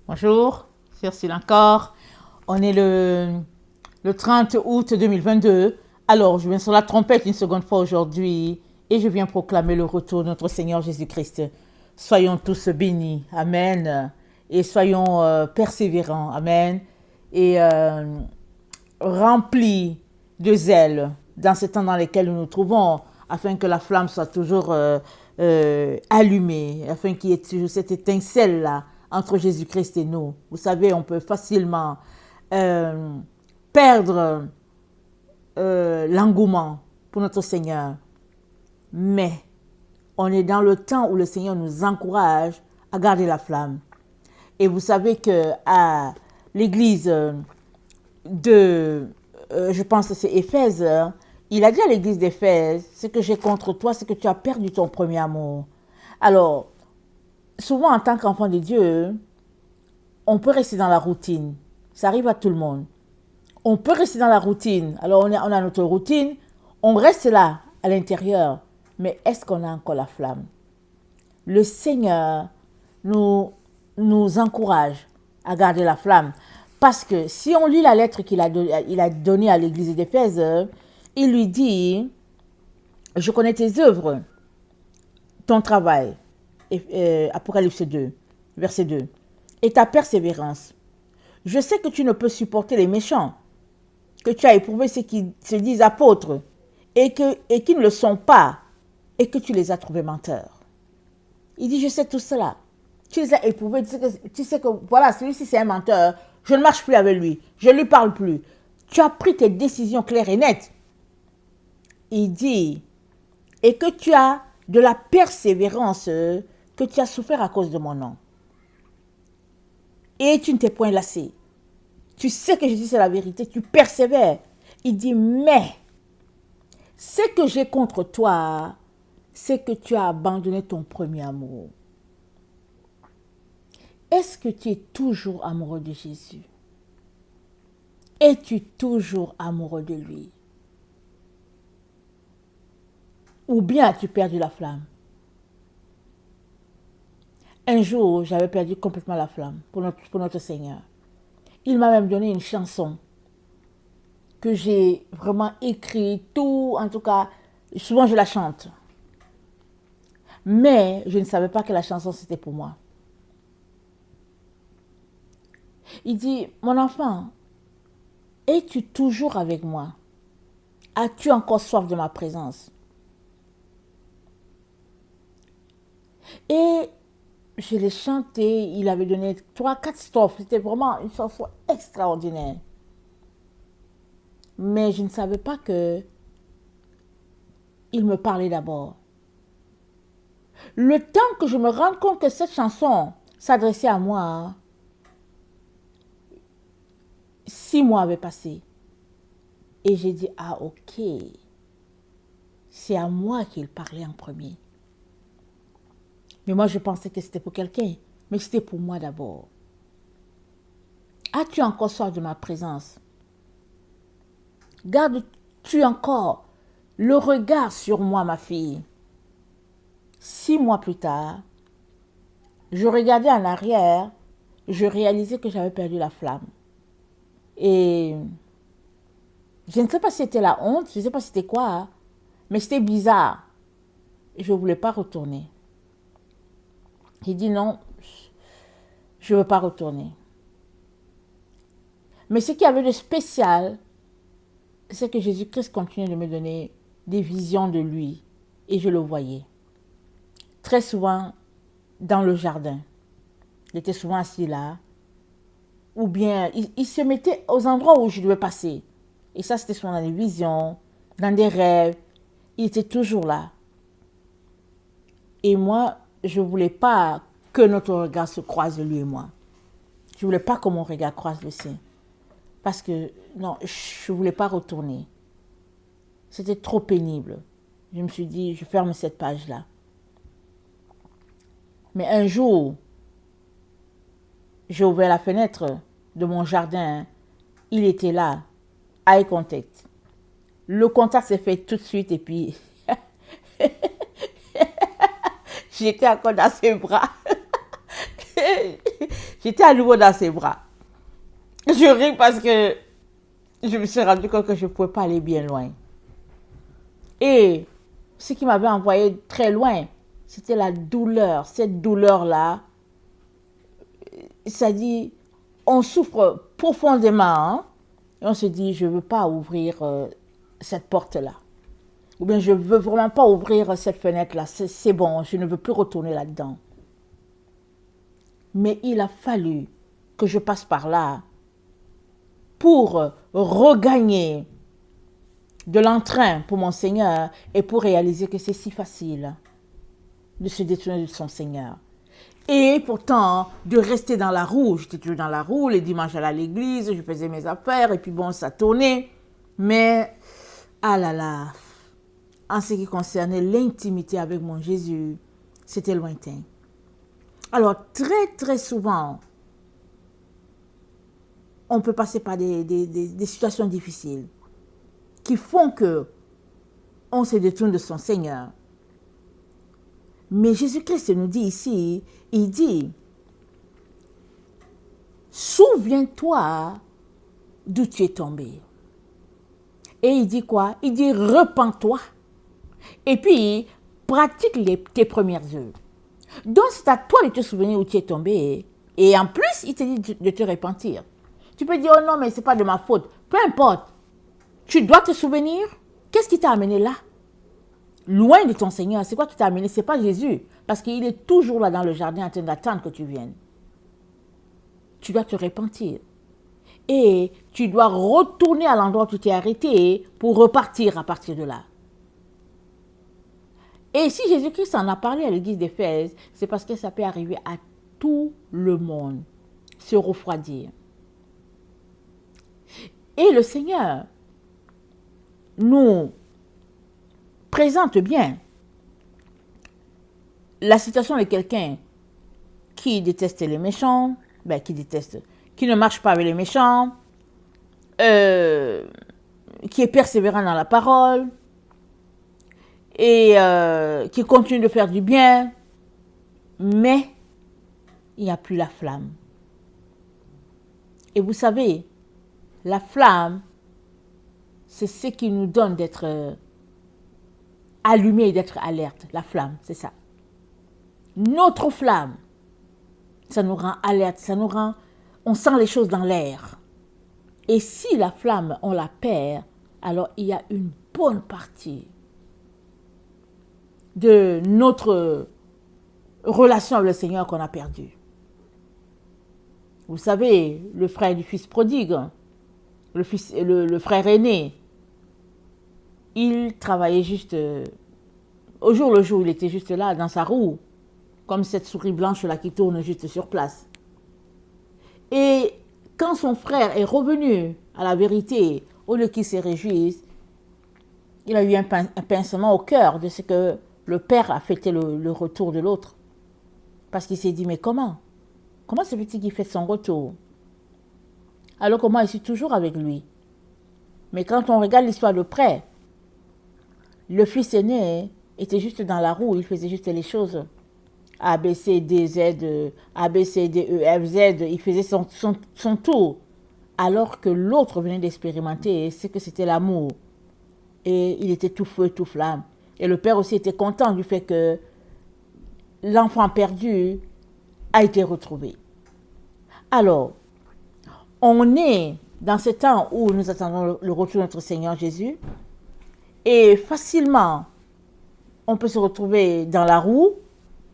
Bonjour, c'est Ursule encore. On est le 30 août 2022. Alors, je viens sur la trompette une seconde fois aujourd'hui et je viens proclamer le retour de notre Seigneur Jésus-Christ. Soyons tous bénis. Amen. Et soyons persévérants. Amen. Et remplis de zèle dans ces temps dans lesquels nous nous trouvons, afin que la flamme soit toujours allumée, afin qu'il y ait toujours cette étincelle-là entre Jésus-Christ et nous. Vous savez, on peut facilement perdre l'engouement pour notre Seigneur, mais on est dans le temps où le Seigneur nous encourage à garder la flamme. Et vous savez que à l'église je pense que c'est Éphèse, il a dit à l'église d'Éphèse, ce que j'ai contre toi, c'est que tu as perdu ton premier amour. Alors, souvent en tant qu'enfant de Dieu, on peut rester dans la routine. Ça arrive à tout le monde. On peut rester dans la routine. Alors, on a notre routine, on reste là, à l'intérieur. Mais est-ce qu'on a encore la flamme? Le Seigneur nous encourage à garder la flamme. Parce que si on lit la lettre qu'il a donnée à l'église d'Éphèse, il lui dit, je connais tes œuvres, ton travail, Apocalypse 2, verset 2, et ta persévérance. Je sais que tu ne peux supporter les méchants, que tu as éprouvé ceux qui se disent apôtres, et qui ne le sont pas, et que tu les as trouvés menteurs. Il dit, je sais tout cela. Tu les as éprouvés, tu sais que voilà, celui-ci c'est un menteur, je ne marche plus avec lui, je ne lui parle plus. Tu as pris tes décisions claires et nettes. Il dit, et que tu as de la persévérance, que tu as souffert à cause de mon nom. Et tu ne t'es point lassé. Tu sais que Jésus c'est la vérité, tu persévères. Il dit, mais, ce que j'ai contre toi, c'est que tu as abandonné ton premier amour. Est-ce que tu es toujours amoureux de Jésus? Es-tu toujours amoureux de lui? Ou bien as-tu perdu la flamme? Un jour, j'avais perdu complètement la flamme pour notre Seigneur. Il m'a même donné une chanson que j'ai vraiment écrite, tout, en tout cas, souvent je la chante. Mais je ne savais pas que la chanson c'était pour moi. Il dit, mon enfant, es-tu toujours avec moi? As-tu encore soif de ma présence? Et je l'ai chanté, il avait donné 3-4 strophes. C'était vraiment une chanson extraordinaire. Mais je ne savais pas que il me parlait d'abord. Le temps que je me rende compte que cette chanson s'adressait à moi, 6 mois avaient passé. Et j'ai dit, ah ok, c'est à moi qu'il parlait en premier. Mais moi, je pensais que c'était pour quelqu'un. Mais c'était pour moi d'abord. As-tu encore soif de ma présence? Gardes-tu encore le regard sur moi, ma fille? 6 mois plus tard, je regardais en arrière, je réalisais que j'avais perdu la flamme. Et je ne sais pas si c'était la honte, je ne sais pas si c'était quoi, mais c'était bizarre. Je ne voulais pas retourner. J'ai dit non, je ne veux pas retourner. Mais ce qu'il y avait de spécial, c'est que Jésus-Christ continuait de me donner des visions de lui. Et je le voyais. Très souvent dans le jardin. Il était souvent assis là. Ou bien, il se mettait aux endroits où je devais passer. Et ça, c'était souvent dans des visions, dans des rêves. Il était toujours là. Et moi, je ne voulais pas que notre regard se croise, lui et moi. Je ne voulais pas que mon regard croise le sien. Parce que, non, je ne voulais pas retourner. C'était trop pénible. Je me suis dit, je ferme cette page-là. Mais un jour, j'ai ouvert la fenêtre de mon jardin. Il était là, eye contact. Le contact s'est fait tout de suite et puis j'étais encore dans ses bras. J'étais à nouveau dans ses bras. Je ris parce que je me suis rendu compte que je ne pouvais pas aller bien loin. Et ce qui m'avait envoyé très loin, c'était la douleur. Cette douleur-là, ça dit, on souffre profondément. Hein? Et on se dit, je ne veux pas ouvrir cette porte-là. Ou bien je ne veux vraiment pas ouvrir cette fenêtre-là. C'est bon, je ne veux plus retourner là-dedans. Mais il a fallu que je passe par là pour regagner de l'entrain pour mon Seigneur et pour réaliser que c'est si facile de se détourner de son Seigneur. Et pourtant, de rester dans la roue. J'étais toujours dans la roue, les dimanches j'allais à l'église, je faisais mes affaires et puis bon, ça tournait. Mais, ah là là, en ce qui concernait l'intimité avec mon Jésus, c'était lointain. Alors, très très souvent, on peut passer par des situations difficiles qui font que on se détourne de son Seigneur. Mais Jésus-Christ nous dit ici, il dit, souviens-toi d'où tu es tombé. Et il dit quoi? Il dit, repens-toi. Et puis, pratique tes premières œuvres. Donc, c'est à toi de te souvenir où tu es tombé. Et en plus, il te dit de te repentir. Tu peux dire, oh non, mais ce n'est pas de ma faute. Peu importe. Tu dois te souvenir. Qu'est-ce qui t'a amené là? Loin de ton Seigneur. C'est quoi qui t'a amené? Ce n'est pas Jésus. Parce qu'il est toujours là dans le jardin en train d'attendre que tu viennes. Tu dois te repentir. Et tu dois retourner à l'endroit où tu t'es arrêté pour repartir à partir de là. Et si Jésus-Christ en a parlé à l'église d'Éphèse, c'est parce que ça peut arriver à tout le monde. Se refroidir. Et le Seigneur nous présente bien la situation de quelqu'un qui déteste les méchants, qui ne marche pas avec les méchants, qui est persévérant dans la parole et qui continue de faire du bien, mais il n'y a plus la flamme. Et vous savez, la flamme, c'est ce qui nous donne d'être allumé et d'être alerte. La flamme, c'est ça. Notre flamme, ça nous rend alerte, ça nous rend, on sent les choses dans l'air. Et si la flamme, on la perd, alors il y a une bonne partie de notre relation avec le Seigneur qu'on a perdue. Vous savez, le frère du fils prodigue, le frère aîné, il travaillait juste, au jour le jour, il était juste là, dans sa roue, comme cette souris blanche-là qui tourne juste sur place. Et quand son frère est revenu à la vérité, au lieu qu'il se réjouisse, il a eu un pincement au cœur de ce que le père a fêté le retour de l'autre. Parce qu'il s'est dit, mais comment? Comment ce petit qui fait son retour? Alors que moi, je suis toujours avec lui. Mais quand on regarde l'histoire de près, le fils aîné était juste dans la roue, il faisait juste les choses. A, B, C, D, Z, A, B, C, D, E, F, Z, il faisait son tour. Alors que l'autre venait d'expérimenter ce que c'était l'amour. Et il était tout feu, tout flamme. Et le père aussi était content du fait que l'enfant perdu a été retrouvé. Alors, on est dans ce temps où nous attendons le retour de notre Seigneur Jésus. Et facilement, on peut se retrouver dans la roue,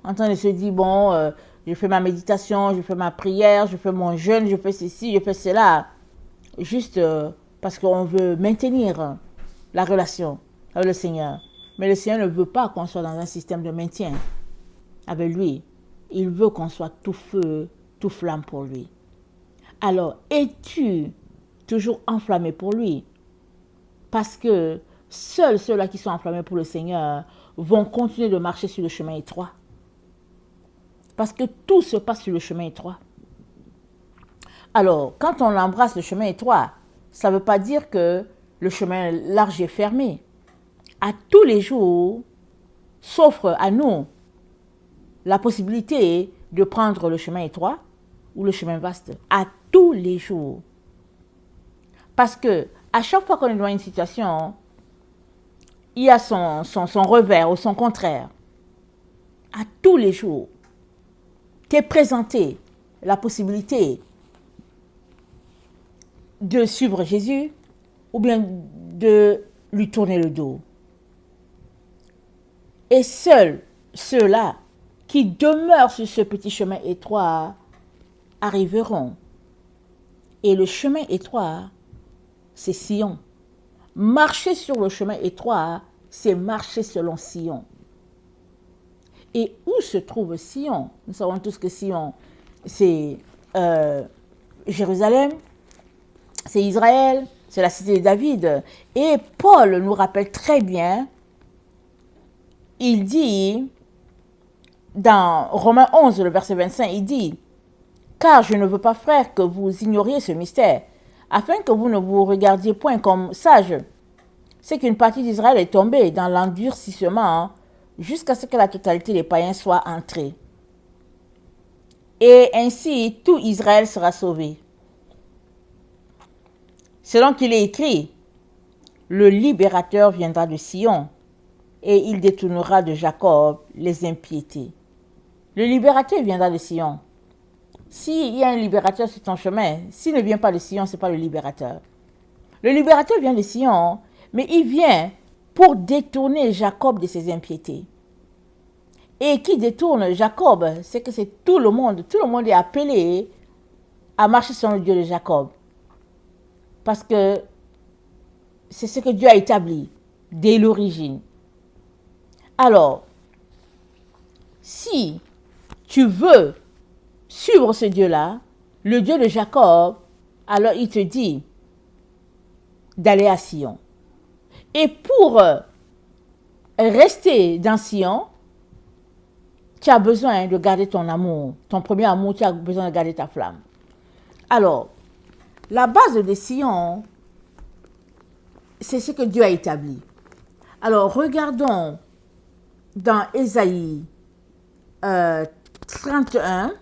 en train de se dire, bon, je fais ma méditation, je fais ma prière, je fais mon jeûne, je fais ceci, je fais cela. Juste parce qu'on veut maintenir la relation avec le Seigneur. Mais le Seigneur ne veut pas qu'on soit dans un système de maintien avec lui. Il veut qu'on soit tout feu, tout flamme pour lui. Alors, es-tu toujours enflammé pour lui? Parce que seuls ceux-là qui sont enflammés pour le Seigneur vont continuer de marcher sur le chemin étroit. Parce que tout se passe sur le chemin étroit. Alors, quand on embrasse le chemin étroit, ça ne veut pas dire que le chemin large est fermé. À tous les jours, s'offre à nous la possibilité de prendre le chemin étroit ou le chemin vaste, à tous les jours. Parce que à chaque fois qu'on est dans une situation, il y a son revers ou son contraire. À tous les jours, t'est présenté la possibilité de suivre Jésus ou bien de lui tourner le dos. Et seuls ceux-là qui demeurent sur ce petit chemin étroit arriveront. Et le chemin étroit, c'est Sion. Marcher sur le chemin étroit, c'est marcher selon Sion. Et où se trouve Sion? Nous savons tous que Sion, c'est Jérusalem, c'est Israël, c'est la cité de David. Et Paul nous rappelle très bien, il dit, dans Romains 11, le verset 25, il dit, « Car je ne veux pas, frères, que vous ignoriez ce mystère, afin que vous ne vous regardiez point comme sages. C'est qu'une partie d'Israël est tombée dans l'endurcissement jusqu'à ce que la totalité des païens soit entrée. Et ainsi, tout Israël sera sauvé. Selon qu'il est écrit, le libérateur viendra de Sion, et il détournera de Jacob les impiétés. » Le libérateur viendra de Sion. S'il y a un libérateur sur ton chemin, s'il ne vient pas de Sion, ce n'est pas le libérateur. Le libérateur vient de Sion, mais il vient pour détourner Jacob de ses impiétés. Et qui détourne Jacob, c'est que c'est tout le monde. Tout le monde est appelé à marcher sur le Dieu de Jacob. Parce que c'est ce que Dieu a établi dès l'origine. Alors, si tu veux suivre ce Dieu-là, le Dieu de Jacob, alors il te dit d'aller à Sion. Et pour rester dans Sion, tu as besoin de garder ton amour. Ton premier amour, tu as besoin de garder ta flamme. Alors, la base de Sion, c'est ce que Dieu a établi. Alors, regardons dans Ésaïe 31.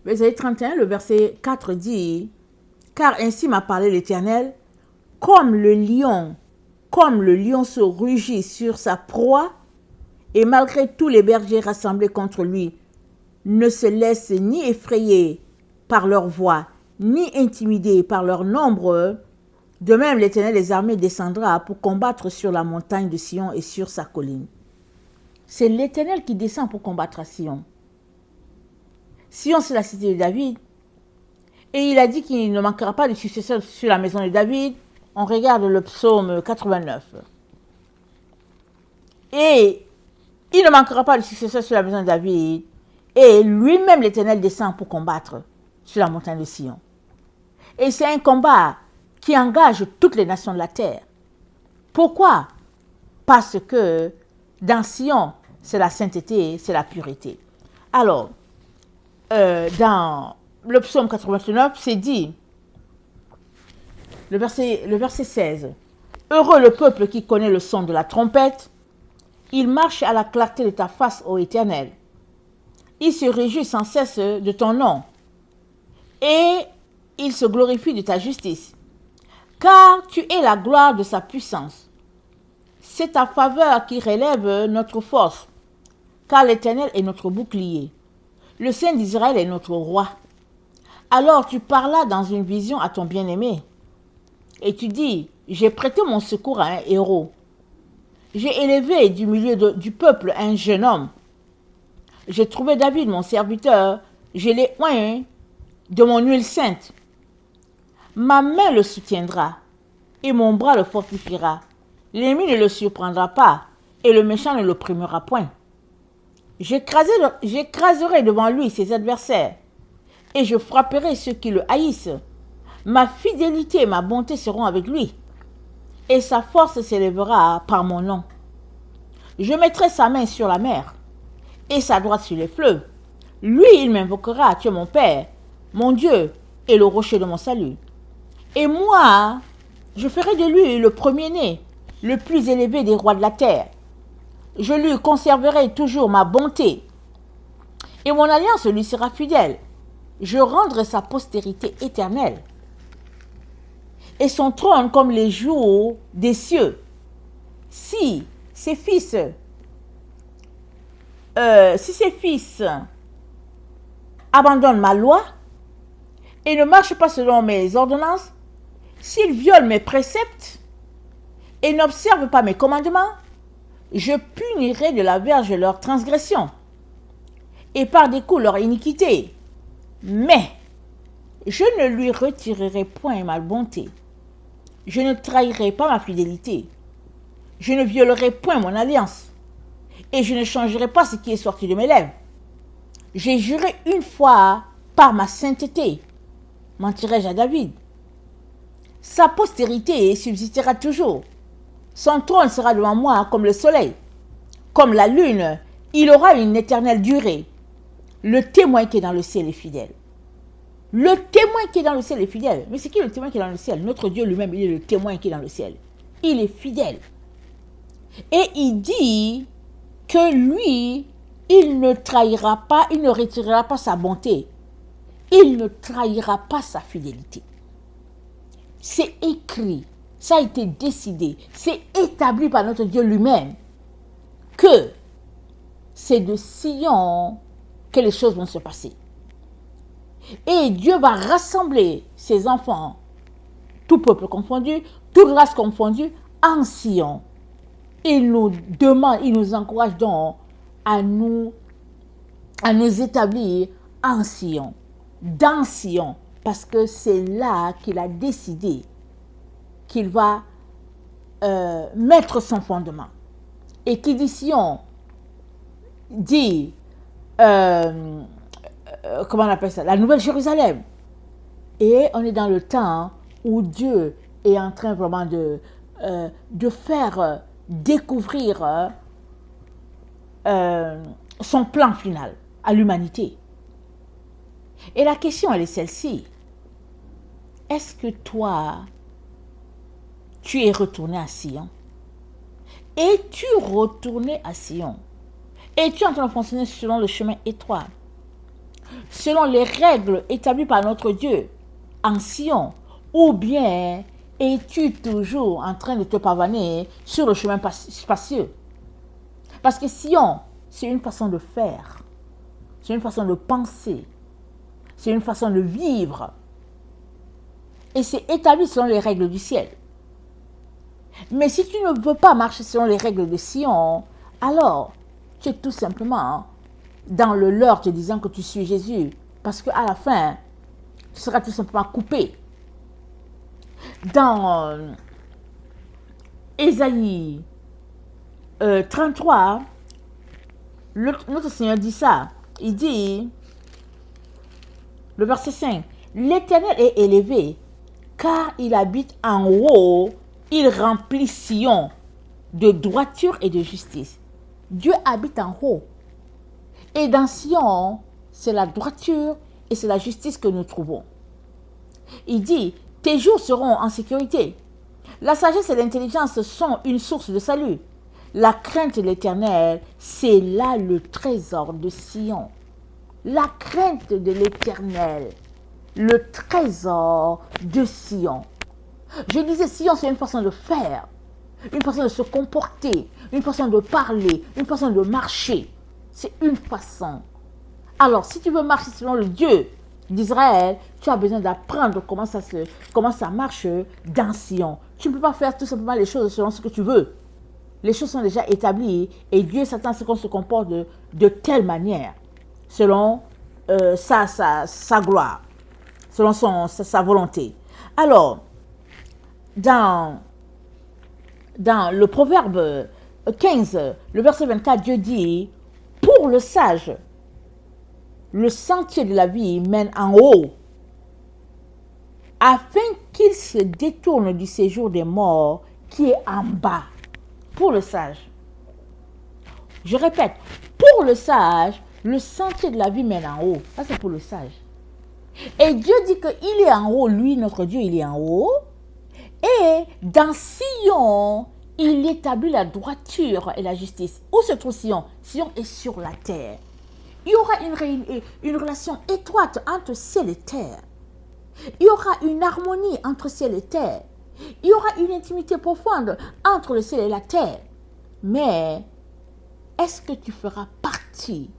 Ésaïe 31, le verset 4 dit, « Car ainsi m'a parlé l'Éternel, comme le lion se rugit sur sa proie, et malgré tous les bergers rassemblés contre lui, ne se laissent ni effrayer par leur voix, ni intimider par leur nombre, de même l'Éternel des armées descendra pour combattre sur la montagne de Sion et sur sa colline. » C'est l'Éternel qui descend pour combattre à Sion. Sion, c'est la cité de David. Et il a dit qu'il ne manquera pas de successeurs sur la maison de David. On regarde le psaume 89. Et il ne manquera pas de successeurs sur la maison de David. Et lui-même, l'Éternel, descend pour combattre sur la montagne de Sion. Et c'est un combat qui engage toutes les nations de la terre. Pourquoi? Parce que dans Sion, c'est la sainteté, c'est la pureté. Alors, dans le psaume 89, c'est dit, le verset 16, « Heureux le peuple qui connaît le son de la trompette, il marche à la clarté de ta face, ô Éternel. Il se réjouit sans cesse de ton nom, et il se glorifie de ta justice, car tu es la gloire de sa puissance. C'est ta faveur qui relève notre force, car l'Éternel est notre bouclier. Le Saint d'Israël est notre roi. Alors tu parlas dans une vision à ton bien-aimé, et tu dis, j'ai prêté mon secours à un héros. J'ai élevé du milieu du peuple un jeune homme. J'ai trouvé David, mon serviteur, je l'ai oint de mon huile sainte. Ma main le soutiendra, et mon bras le fortifiera. L'ennemi ne le surprendra pas, et le méchant ne l'opprimera point. J'écraserai devant lui ses adversaires, et je frapperai ceux qui le haïssent. Ma fidélité et ma bonté seront avec lui, et sa force s'élèvera par mon nom. Je mettrai sa main sur la mer, et sa droite sur les fleuves. Lui, il m'invoquera, tu es mon Père, mon Dieu, et le rocher de mon salut. Et moi, je ferai de lui le premier-né, le plus élevé des rois de la terre. Je lui conserverai toujours ma bonté, Et mon alliance lui sera fidèle. Je rendrai sa postérité éternelle. Et son trône comme les jours des cieux. Si ses fils abandonnent ma loi et ne marchent pas selon mes ordonnances, s'ils violent mes préceptes et n'observent pas mes commandements, je punirai de la verge leur transgression et par des coups leur iniquité. Mais je ne lui retirerai point ma bonté. Je ne trahirai pas ma fidélité. Je ne violerai point mon alliance. Et je ne changerai pas ce qui est sorti de mes lèvres. J'ai juré une fois par ma sainteté, mentirai-je à David. Sa postérité subsistera toujours. Son trône sera devant moi comme le soleil, comme la lune. Il aura une éternelle durée. Le témoin qui est dans le ciel est fidèle. Le témoin qui est dans le ciel est fidèle. Mais c'est qui le témoin qui est dans le ciel? Notre Dieu lui-même, il est le témoin qui est dans le ciel. Il est fidèle. Et il dit que lui, il ne trahira pas, il ne retirera pas sa bonté. Il ne trahira pas sa fidélité. C'est écrit, ça a été décidé, c'est établi par notre Dieu lui-même que c'est de Sion que les choses vont se passer. Et Dieu va rassembler ses enfants, tout peuple confondu, toute race confondue, en Sion. Il nous demande, il nous encourage donc à nous établir en Sion, dans Sion, parce que c'est là qu'il a décidé qu'il va mettre son fondement. Et qui dit Sion, dit, comment on appelle ça, la Nouvelle Jérusalem. Et on est dans le temps où Dieu est en train vraiment de faire découvrir son plan final à l'humanité. Et la question, elle est celle-ci. Est-ce que toi, tu es retourné à Sion? Es-tu retourné à Sion? Es-tu en train de fonctionner selon le chemin étroit? Selon les règles établies par notre Dieu en Sion? Ou bien es-tu toujours en train de te pavaner sur le chemin spacieux? Parce que Sion, c'est une façon de faire. C'est une façon de penser. C'est une façon de vivre. Et c'est établi selon les règles du ciel. Mais si tu ne veux pas marcher selon les règles de Sion, alors tu es tout simplement dans le leurre te disant que tu suis Jésus. Parce qu'à la fin, tu seras tout simplement coupé. Dans Ésaïe 33, notre Seigneur dit ça. Il dit, le verset 5, « L'Éternel est élevé, car il habite en haut, il remplit Sion de droiture et de justice. » Dieu habite en haut. Et dans Sion, c'est la droiture et c'est la justice que nous trouvons. Il dit, « Tes jours seront en sécurité. La sagesse et l'intelligence sont une source de salut. La crainte de l'Éternel, c'est là le trésor de Sion. » La crainte de l'Éternel, le trésor de Sion. Je disais, Sion, c'est une façon de faire, une façon de se comporter, une façon de parler, une façon de marcher. C'est une façon. Alors, si tu veux marcher selon le Dieu d'Israël, tu as besoin d'apprendre comment ça marche dans Sion. Tu ne peux pas faire tout simplement les choses selon ce que tu veux. Les choses sont déjà établies et Dieu s'attend à ce qu'on se comporte de telle manière, selon sa gloire, selon sa volonté. Alors, dans le Proverbe 15, le verset 24, Dieu dit, « Pour le sage, le sentier de la vie mène en haut, afin qu'il se détourne du séjour des morts qui est en bas. » Pour le sage. Je répète, pour le sage, le sentier de la vie mène en haut. Ça, c'est pour le sage. Et Dieu dit qu'il est en haut, lui, notre Dieu, il est en haut. Et dans Sion, il établit la droiture et la justice. Où se trouve Sion? Sion est sur la terre. Il y aura une relation étroite entre ciel et terre. Il y aura une harmonie entre ciel et terre. Il y aura une intimité profonde entre le ciel et la terre. Mais est-ce que tu feras partie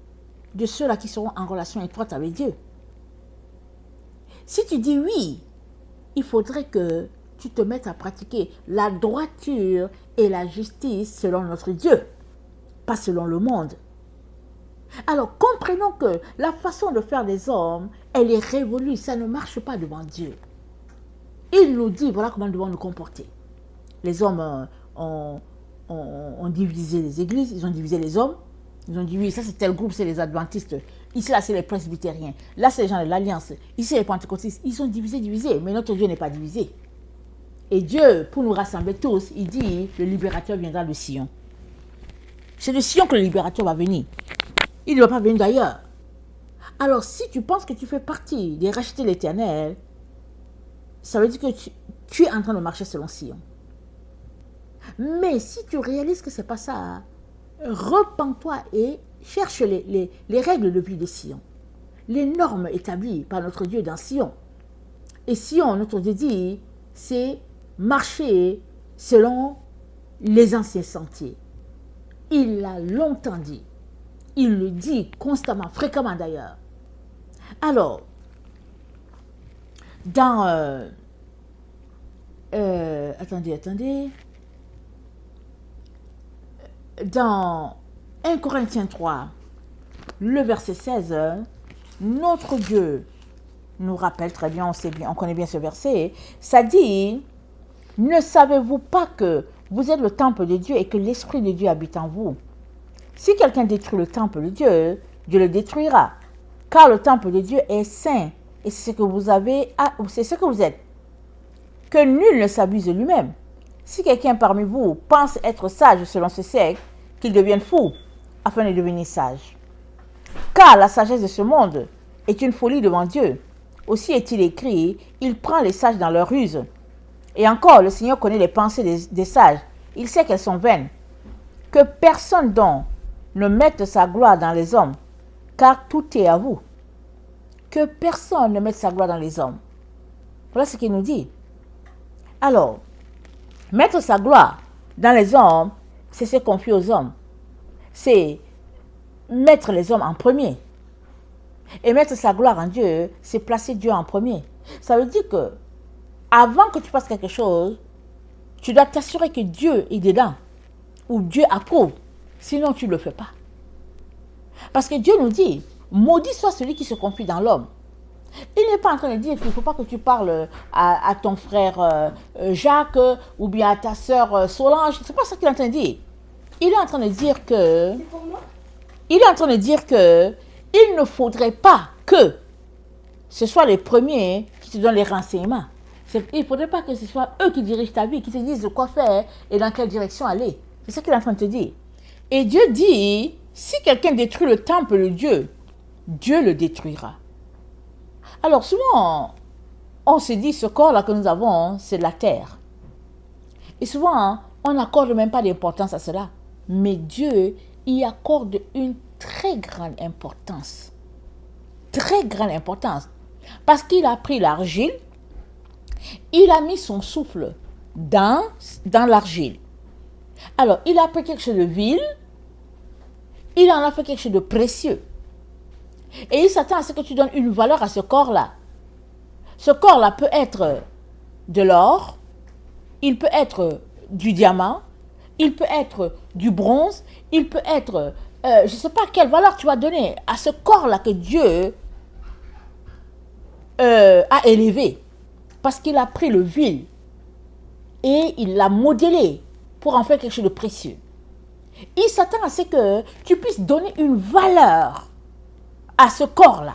de ceux-là qui seront en relation étroite avec Dieu? Si tu dis oui, il faudrait que tu te mettes à pratiquer la droiture et la justice selon notre Dieu, pas selon le monde. Alors, comprenons que la façon de faire des hommes, elle est révolue, ça ne marche pas devant Dieu. Il nous dit, voilà comment nous devons nous comporter. Les hommes ont divisé les églises, ils ont divisé les hommes. Ils ont dit, oui, ça c'est tel groupe, c'est les adventistes. Ici, là, c'est les presbytériens. Là, c'est les gens de l'Alliance. Ici, c'est les pentecôtistes. Ils sont divisés. Mais notre Dieu n'est pas divisé. Et Dieu, pour nous rassembler tous, il dit, le libérateur viendra de Sion. C'est de Sion que le libérateur va venir. Il ne va pas venir d'ailleurs. Alors, si tu penses que tu fais partie des rachetés de l'Éternel, ça veut dire que tu es en train de marcher selon Sion. Mais si tu réalises que ce n'est pas ça, repens-toi et cherche les règles de vie de Sion, les normes établies par notre Dieu dans Sion. Et Sion, notre Dieu dit, c'est marcher selon les anciens sentiers. Il l'a longtemps dit. Il le dit constamment, fréquemment d'ailleurs. Alors, dans... attendez. Dans 1 Corinthiens 3, le verset 16, notre Dieu nous rappelle très bien, on connaît bien ce verset, ça dit, ne savez-vous pas que vous êtes le temple de Dieu et que l'Esprit de Dieu habite en vous? Si quelqu'un détruit le temple de Dieu, Dieu le détruira. Car le temple de Dieu est saint et c'est ce que vous avez, c'est ce que vous êtes. Que nul ne s'abuse de lui-même. Si quelqu'un parmi vous pense être sage selon ce siècle, qu'il devienne fou afin de devenir sage. Car la sagesse de ce monde est une folie devant Dieu. Aussi est-il écrit, il prend les sages dans leur ruse. Et encore, le Seigneur connaît les pensées des sages. Il sait qu'elles sont vaines. Que personne donc ne mette sa gloire dans les hommes, car tout est à vous. Que personne ne mette sa gloire dans les hommes. Voilà ce qu'il nous dit. Alors, mettre sa gloire dans les hommes, c'est se confier aux hommes. C'est mettre les hommes en premier. Et mettre sa gloire en Dieu, c'est placer Dieu en premier. Ça veut dire que, avant que tu fasses quelque chose, tu dois t'assurer que Dieu est dedans, ou Dieu approuve. Sinon, tu ne le fais pas. Parce que Dieu nous dit, maudit soit celui qui se confie dans l'homme. Il n'est pas en train de dire qu'il ne faut pas que tu parles à ton frère Jacques ou bien à ta sœur Solange. Ce n'est pas ça qu'il est en train de dire. Il est en train de dire que... C'est pour moi? Il est en train de dire que il ne faudrait pas que ce soit les premiers qui te donnent les renseignements. Il ne faudrait pas que ce soit eux qui dirigent ta vie, qui te disent quoi faire et dans quelle direction aller. C'est ça qu'il est en train de te dire. Et Dieu dit, si quelqu'un détruit le temple de Dieu, Dieu le détruira. Alors souvent, on se dit, ce corps-là que nous avons, c'est la terre. Et souvent, on n'accorde même pas d'importance à cela. Mais Dieu y accorde une très grande importance. Très grande importance. Parce qu'il a pris l'argile, il a mis son souffle dans l'argile. Alors, il a pris quelque chose de vil, il en a fait quelque chose de précieux. Et il s'attend à ce que tu donnes une valeur à ce corps-là. Ce corps-là peut être de l'or, il peut être du diamant, il peut être du bronze, il peut être, je ne sais pas quelle valeur tu vas donner à ce corps-là que Dieu a élevé. Parce qu'il a pris le vil et il l'a modélé pour en faire quelque chose de précieux. Il s'attend à ce que tu puisses donner une valeur à ce corps-là.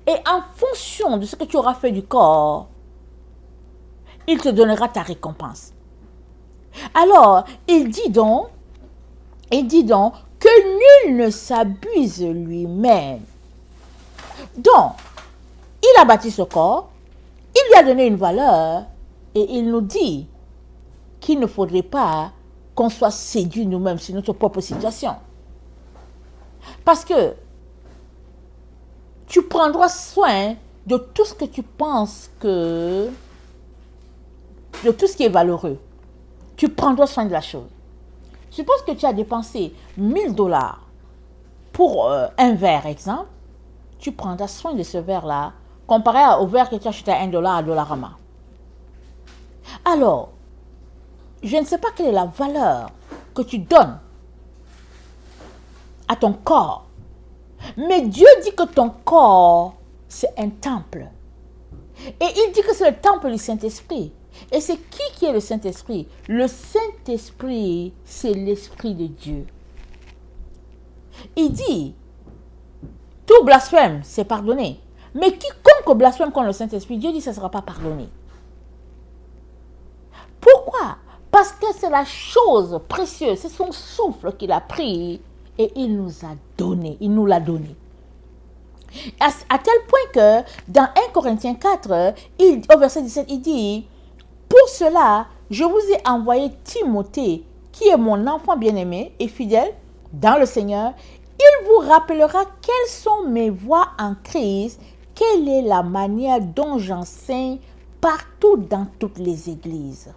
Et en fonction de ce que tu auras fait du corps, il te donnera ta récompense. Alors, il dit donc que nul ne s'abuse lui-même. Donc, il a bâti ce corps, il lui a donné une valeur, et il nous dit qu'il ne faudrait pas qu'on soit séduit nous-mêmes sur notre propre situation. Parce que tu prendras soin de tout ce que tu penses que... de tout ce qui est valeureux. Tu prendras soin de la chose. Suppose que tu as dépensé 1000 $ pour un verre, exemple. Tu prendras soin de ce verre-là, comparé au verre que tu as acheté à 1 $ à Dollarama. Alors, je ne sais pas quelle est la valeur que tu donnes à ton corps. Mais Dieu dit que ton corps, c'est un temple. Et il dit que c'est le temple du Saint-Esprit. Et c'est qui est le Saint-Esprit? Le Saint-Esprit, c'est l'Esprit de Dieu. Il dit, tout blasphème, c'est pardonné. Mais quiconque blasphème contre le Saint-Esprit, Dieu dit que ça ne sera pas pardonné. Pourquoi? Parce que c'est la chose précieuse, c'est son souffle qu'il a pris et il nous a donné, il nous l'a donné. À tel point que dans 1 Corinthiens 4, au verset 17, il dit, pour cela, je vous ai envoyé Timothée, qui est mon enfant bien-aimé et fidèle dans le Seigneur. Il vous rappellera quelles sont mes voies en Christ, quelle est la manière dont j'enseigne partout dans toutes les églises.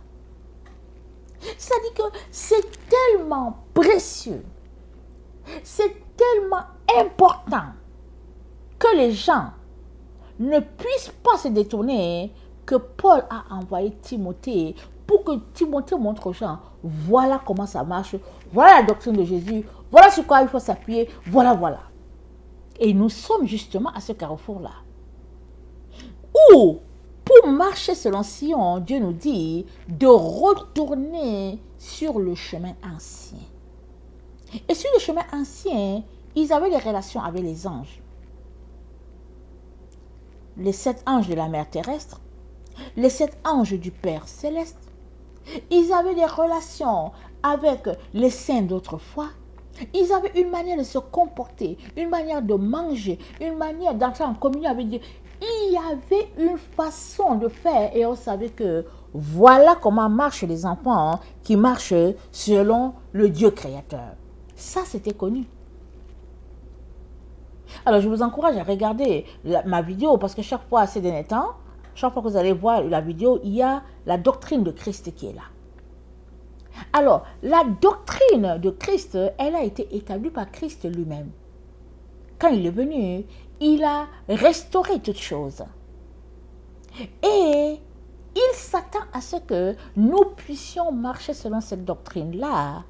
C'est-à-dire que c'est tellement précieux, c'est tellement important que les gens ne puissent pas se détourner que Paul a envoyé Timothée pour que Timothée montre aux gens, voilà comment ça marche, voilà la doctrine de Jésus, voilà sur quoi il faut s'appuyer, voilà. Et nous sommes justement à ce carrefour-là. Où, pour marcher selon Sion, Dieu nous dit de retourner sur le chemin ancien. Et sur le chemin ancien, ils avaient des relations avec les anges. Les 7 anges de la mer terrestre, les 7 anges du Père céleste. Ils avaient des relations avec les saints d'autrefois. Ils avaient une manière de se comporter, une manière de manger, une manière d'entrer en communion avec Dieu. Il y avait une façon de faire et on savait que voilà comment marchent les enfants qui marchent selon le Dieu créateur. Ça, c'était connu. Alors, je vous encourage à regarder ma vidéo parce que chaque fois, ces derniers temps, chaque fois que vous allez voir la vidéo, il y a la doctrine de Christ qui est là. Alors, la doctrine de Christ, elle a été établie par Christ lui-même. Quand il est venu, il a restauré toutes choses. Et il s'attend à ce que nous puissions marcher selon cette doctrine-là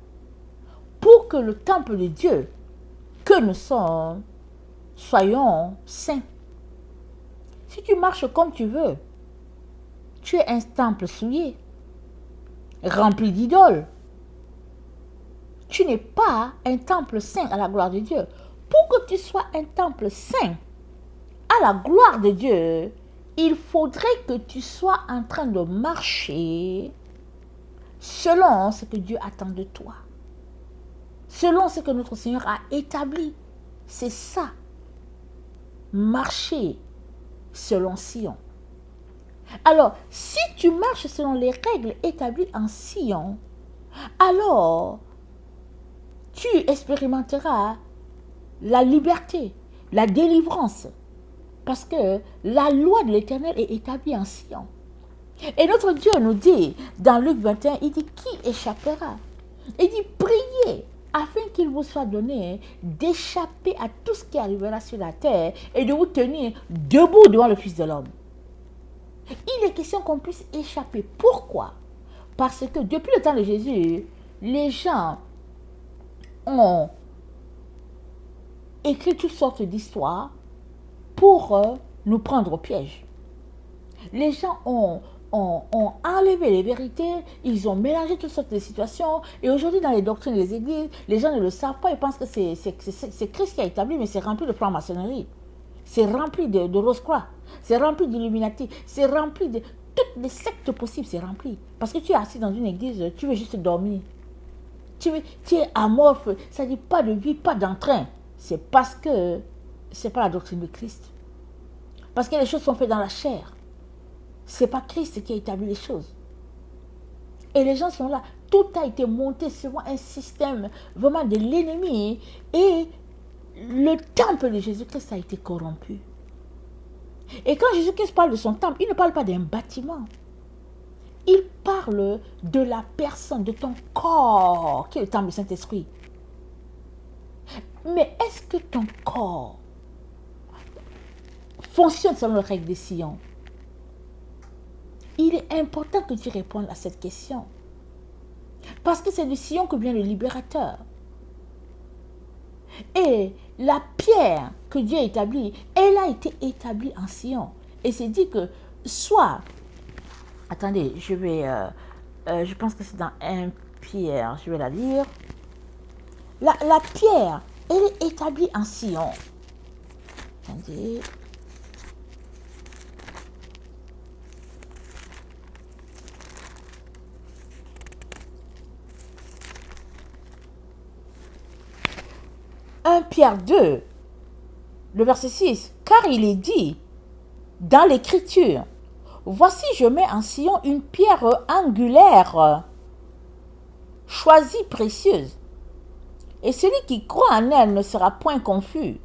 pour que le temple de Dieu que nous sommes, soyons saints. Si tu marches comme tu veux, tu es un temple souillé, rempli d'idoles. Tu n'es pas un temple saint à la gloire de Dieu. Pour que tu sois un temple saint à la gloire de Dieu, il faudrait que tu sois en train de marcher selon ce que Dieu attend de toi. Selon ce que notre Seigneur a établi. C'est ça. Marcher selon Sion. Alors, si tu marches selon les règles établies en Sion, alors tu expérimenteras la liberté, la délivrance, parce que la loi de l'Éternel est établie en Sion. Et notre Dieu nous dit, dans Luc 21, il dit, qui échappera? Il dit, priez afin qu'il vous soit donné d'échapper à tout ce qui arrivera sur la terre et de vous tenir debout devant le Fils de l'homme. Il est question qu'on puisse échapper. Pourquoi? Parce que depuis le temps de Jésus, les gens ont écrit toutes sortes d'histoires pour nous prendre au piège. Les gens ont enlevé les vérités, ils ont mélangé toutes sortes de situations. Et aujourd'hui, dans les doctrines des églises, les gens ne le savent pas, ils pensent que c'est Christ qui a établi, mais c'est rempli de franc-maçonnerie. C'est rempli de Rose-Croix, c'est rempli d'Illuminati, c'est rempli de toutes les sectes possibles, c'est rempli. Parce que tu es assis dans une église, tu veux juste dormir. Tu es amorphe, ça ne dit pas de vie, pas d'entrain. C'est parce que ce n'est pas la doctrine de Christ. Parce que les choses sont faites dans la chair. Ce n'est pas Christ qui a établi les choses. Et les gens sont là. Tout a été monté sur un système vraiment de l'ennemi. Et le temple de Jésus-Christ a été corrompu. Et quand Jésus-Christ parle de son temple, il ne parle pas d'un bâtiment. Il parle de la personne, de ton corps, qui est le temple du Saint-Esprit. Mais est-ce que ton corps fonctionne selon les règles de Sion? Il est important que tu répondes à cette question. Parce que c'est de Sion que vient le libérateur. Et la pierre que Dieu a établie, elle a été établie en Sion. Et c'est dit que soit... Attendez, je pense que c'est dans 1 Pierre, je vais la lire. La pierre, elle est établie en Sion. Attendez. Pierre 2, le verset 6, car il est dit dans l'Écriture, voici je mets en Sion une pierre angulaire, choisie, précieuse, et celui qui croit en elle ne sera point confus.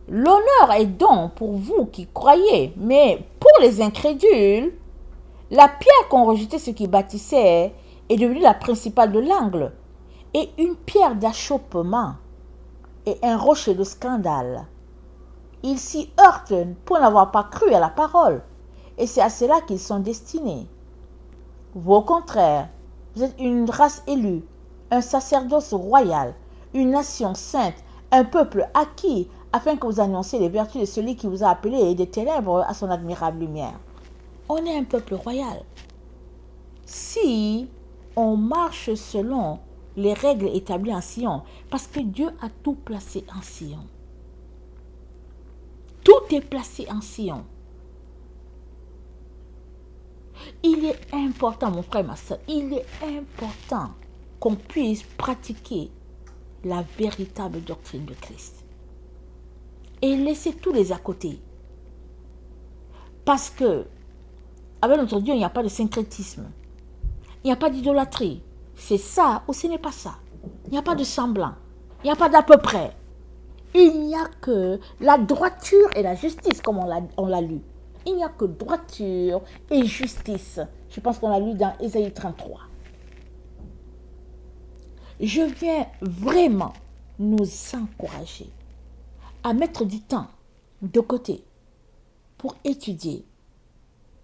L'honneur est donc pour vous qui croyez, mais pour les incrédules, la pierre qu'ont rejeté ceux qui bâtissaient est devenue la principale de l'angle, et une pierre d'achoppement, et un rocher de scandale. Ils s'y heurtent pour n'avoir pas cru à la parole, et c'est à cela qu'ils sont destinés. Vous, au contraire, vous êtes une race élue, un sacerdoce royal, une nation sainte, un peuple acquis, afin que vous annonciez les vertus de celui qui vous a appelé des ténèbres à son admirable lumière. On est un peuple royal. Si on marche selon les règles établies en Sion, parce que Dieu a tout placé en Sion. Tout est placé en Sion. Il est important, mon frère, ma soeur, il est important qu'on puisse pratiquer la véritable doctrine de Christ. Et laisser tous les à côté. Parce que, avec notre Dieu, il n'y a pas de syncrétisme. Il n'y a pas d'idolâtrie. C'est ça ou ce n'est pas ça. Il n'y a pas de semblant. Il n'y a pas d'à peu près. Il n'y a que la droiture et la justice, comme on l'a lu. Il n'y a que droiture et justice. Je pense qu'on l'a lu dans Ésaïe 33. Je viens vraiment nous encourager à mettre du temps de côté pour étudier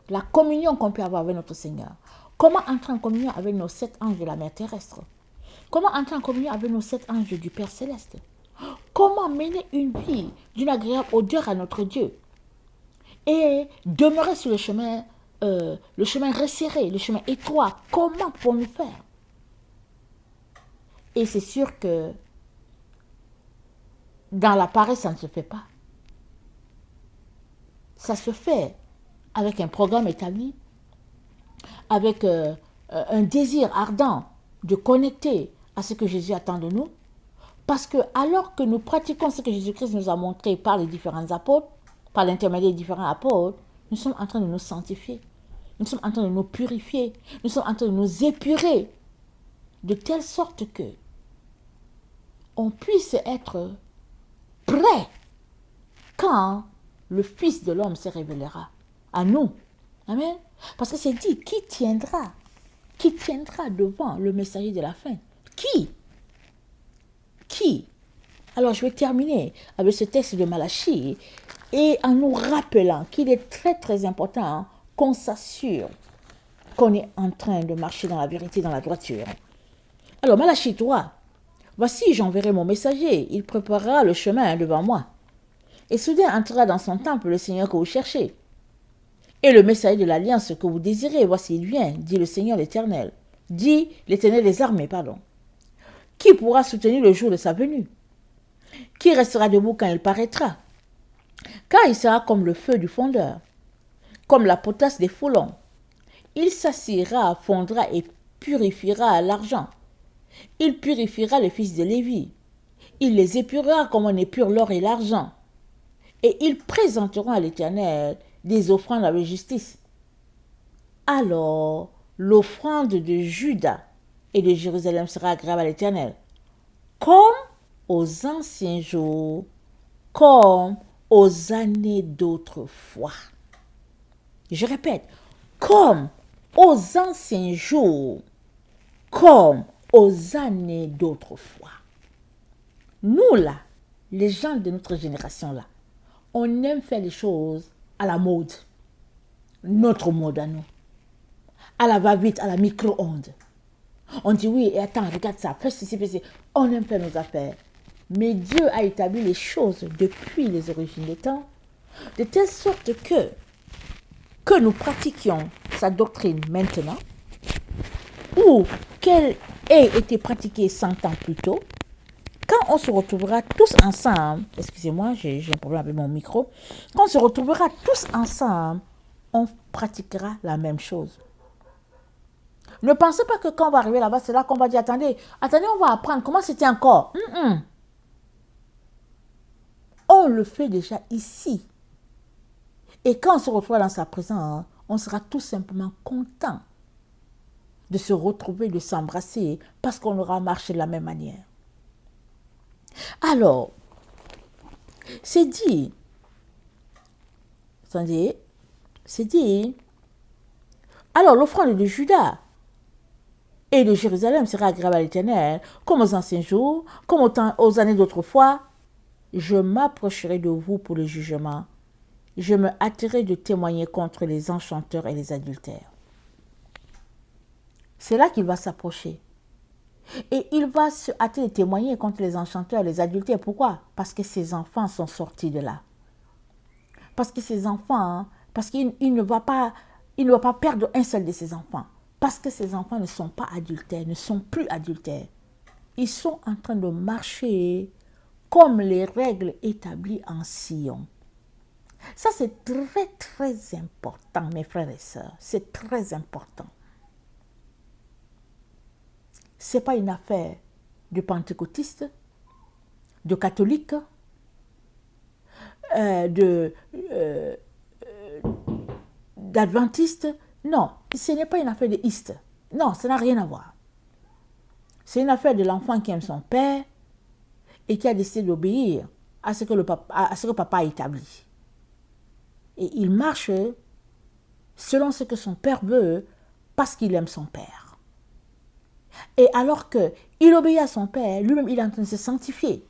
la communion qu'on peut avoir avec notre Seigneur. Comment entrer en communion avec nos 7 anges de la mer terrestre? Comment entrer en communion avec nos 7 anges du Père céleste? Comment mener une vie d'une agréable odeur à notre Dieu? Et demeurer sur le chemin resserré, le chemin étroit. Comment pouvons-nous faire? Et c'est sûr que dans la paresse, ça ne se fait pas. Ça se fait avec un programme établi, avec un désir ardent de connecter à ce que Jésus attend de nous. Parce que alors que nous pratiquons ce que Jésus-Christ nous a montré par les différents apôtres, par l'intermédiaire des différents apôtres, nous sommes en train de nous sanctifier. Nous sommes en train de nous purifier. Nous sommes en train de nous épurer. De telle sorte que on puisse être prêt quand le Fils de l'homme se révélera à nous. Amen. Parce que c'est dit, qui tiendra devant le messager de la fin? Qui? Alors je vais terminer avec ce texte de Malachie et en nous rappelant qu'il est très très important qu'on s'assure qu'on est en train de marcher dans la vérité, dans la droiture. Alors Malachie 3, voici j'enverrai mon messager, il préparera le chemin devant moi. Et soudain entrera dans son temple le Seigneur que vous cherchez. Et le messager de l'alliance que vous désirez, voici il vient, dit le Seigneur l'Éternel. Dit l'Éternel des armées, pardon. Qui pourra soutenir le jour de sa venue? Qui restera debout quand il paraîtra? Car il sera comme le feu du fondeur, comme la potasse des foulons. Il s'assiera, fondra et purifiera l'argent. Il purifiera les fils de Lévi. Il les épurera comme on épure l'or et l'argent. Et ils présenteront à l'Éternel des offrandes avec justice. Alors, l'offrande de Juda et de Jérusalem sera agréable à l'Éternel, comme aux anciens jours, comme aux années d'autrefois. Je répète, comme aux anciens jours, comme aux années d'autrefois. Nous, là, les gens de notre génération, là, on aime faire les choses à la mode. Notre mode à nous. À la va-vite, à la micro-ondes. On dit oui, et attends, regarde ça, fais ceci, fais ceci. On aime faire nos affaires. Mais Dieu a établi les choses depuis les origines des temps, de telle sorte que nous pratiquions sa doctrine maintenant, ou qu'elle ait été pratiquée 100 ans plus tôt, quand on se retrouvera tous ensemble, excusez-moi, j'ai un problème avec mon micro, quand on se retrouvera tous ensemble, on pratiquera la même chose. Ne pensez pas que quand on va arriver là-bas, c'est là qu'on va dire, attendez, on va apprendre comment c'était encore. On le fait déjà ici. Et quand on se retrouve dans sa présence, on sera tout simplement content de se retrouver, de s'embrasser, parce qu'on aura marché de la même manière. Alors, c'est dit, attendez, c'est dit, alors l'offrande de Juda et de Jérusalem sera agréable à l'Éternel, comme aux anciens jours, comme aux années d'autrefois. Je m'approcherai de vous pour le jugement. Je me hâterai de témoigner contre les enchanteurs et les adultères. C'est là qu'il va s'approcher. Et il va se hâter de témoigner contre les enchanteurs et les adultères. Pourquoi? Parce que ses enfants sont sortis de là. Parce que ses enfants, parce qu'il ne va pas perdre un seul de ses enfants. Parce que ses enfants ne sont pas adultères, ne sont plus adultères. Ils sont en train de marcher comme les règles établies en Sion. Ça, c'est très, très important, mes frères et sœurs. C'est très important. Ce n'est pas une affaire de pentecôtistes, de catholiques, d'adventistes. Non, ce n'est pas une affaire de istes. Non, ça n'a rien à voir. C'est une affaire de l'enfant qui aime son père et qui a décidé d'obéir à ce que papa a établi. Et il marche selon ce que son père veut parce qu'il aime son père. Et alors qu'il obéit à son père, lui-même il est en train de se sanctifier.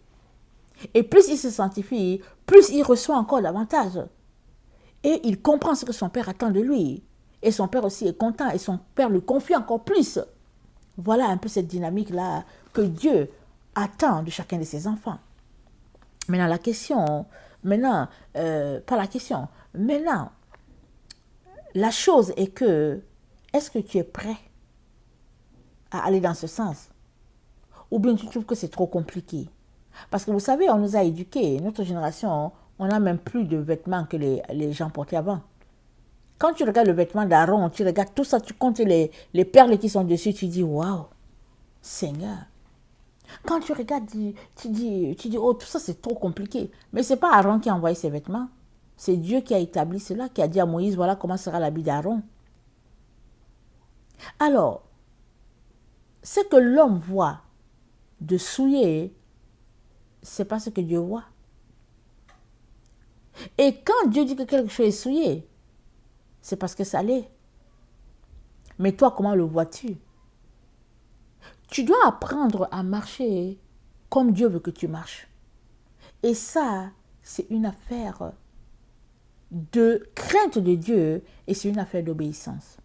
Et plus il se sanctifie, plus il reçoit encore davantage. Et il comprend ce que son père attend de lui. Et son père aussi est content et son père lui confie encore plus. Voilà un peu cette dynamique-là que Dieu attend de chacun de ses enfants. Maintenant, la chose est que, est-ce que tu es prêt à aller dans ce sens? Ou bien tu trouves que c'est trop compliqué? Parce que vous savez, on nous a éduqués, notre génération, on n'a même plus de vêtements que les gens portaient avant. Quand tu regardes le vêtement d'Aaron, tu regardes tout ça, tu comptes les perles qui sont dessus, tu dis, waouh, Seigneur. Quand tu regardes, tu dis, oh, tout ça c'est trop compliqué. Mais ce n'est pas Aaron qui a envoyé ses vêtements. C'est Dieu qui a établi cela, qui a dit à Moïse, voilà comment sera l'habit d'Aaron. Alors, ce que l'homme voit de souiller, ce n'est pas ce que Dieu voit. Et quand Dieu dit que quelque chose est souillé, c'est parce que ça l'est. Mais toi, comment le vois-tu? Tu dois apprendre à marcher comme Dieu veut que tu marches. Et ça, c'est une affaire de crainte de Dieu et c'est une affaire d'obéissance.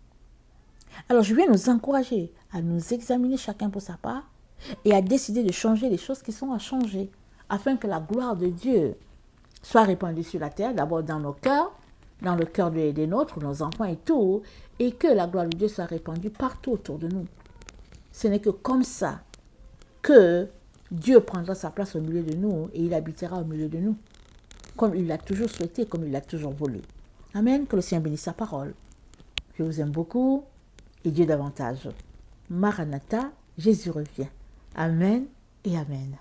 Alors, je viens nous encourager à nous examiner chacun pour sa part et à décider de changer les choses qui sont à changer afin que la gloire de Dieu soit répandue sur la terre, d'abord dans nos cœurs, dans le cœur des nôtres, nos enfants et tout, et que la gloire de Dieu soit répandue partout autour de nous. Ce n'est que comme ça que Dieu prendra sa place au milieu de nous et il habitera au milieu de nous, comme il l'a toujours souhaité, comme il l'a toujours voulu. Amen. Que le Seigneur bénisse sa parole. Je vous aime beaucoup et Dieu davantage. Maranatha, Jésus revient. Amen et Amen.